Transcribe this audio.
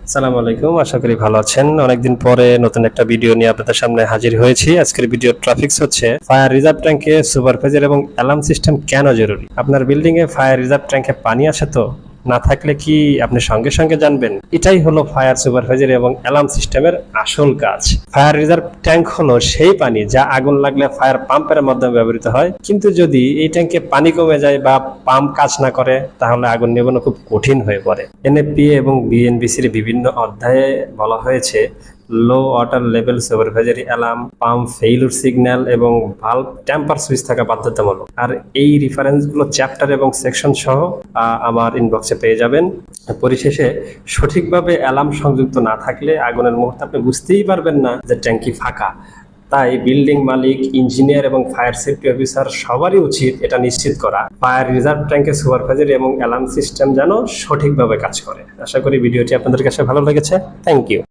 আসসালামু আলাইকুম, আশা করি ভালো আছেন। অনেকদিন পরে নতুন একটা ভিডিও নিয়ে আপনাদের সামনে হাজির হয়েছি। আজকের ভিডিও টপিকস হচ্ছে ফায়ার রিজার্ভ ট্যাঙ্কে সুপারভাইজার এবং অ্যালার্ম সিস্টেম কেন জরুরি। আপনার বিল্ডিং এ ফায়ার রিজার্ভ ট্যাঙ্কে পানি আছে তো? না থাকলে কি আপনি সঙ্গে সঙ্গে জানবেন? এটাই হলো ফায়ার সুপারভাইজার এবং অ্যালার্ম সিস্টেমের আসল কাজ। ফায়ার রিজার্ভ ট্যাঙ্ক হলো সেই পানি যা আগুন লাগলে ফায়ার পাম্পের মাধ্যমে ব্যবহৃত হয়, কিন্তু যদি এই ট্যাঙ্কে পানি কমে যায় বা পাম্প কাজ না করে তাহলে আগুন নেভানো খুব কঠিন হয়ে পড়ে। এনএফপিএ এবং বিএনবিসির বিভিন্ন অধ্যায়ে বলা হয়েছে low water level supervisory alarm, pump failure signal এবং ভালভ টেম্পার সুইচ থাকা বাধ্যতামূলক। আর এই রেফারেন্সগুলো চ্যাপ্টার এবং সেকশন সহ আমার ইনবক্সে পেয়ে যাবেন। পরিশেষে সঠিকভাবে অ্যালার্ম সংযুক্ত না থাকলে আগুনের মুহূর্তে আপনি বুঝতেই পারবেন না যে ট্যাঙ্কি ফাঁকা। তাই বিল্ডিং মালিক, ইঞ্জিনিয়ার এবং ফায়ার সেফটি অফিসার সবারই উচিত এটা নিশ্চিত করা ফায়ার রিজার্ভ ট্যাঙ্কের সুপারভাইজারি এবং অ্যালার্ম সিস্টেম যেন সঠিকভাবে কাজ করে। আশা করি ভিডিওটি আপনাদের কাছে ভালো লেগেছে। Thank you.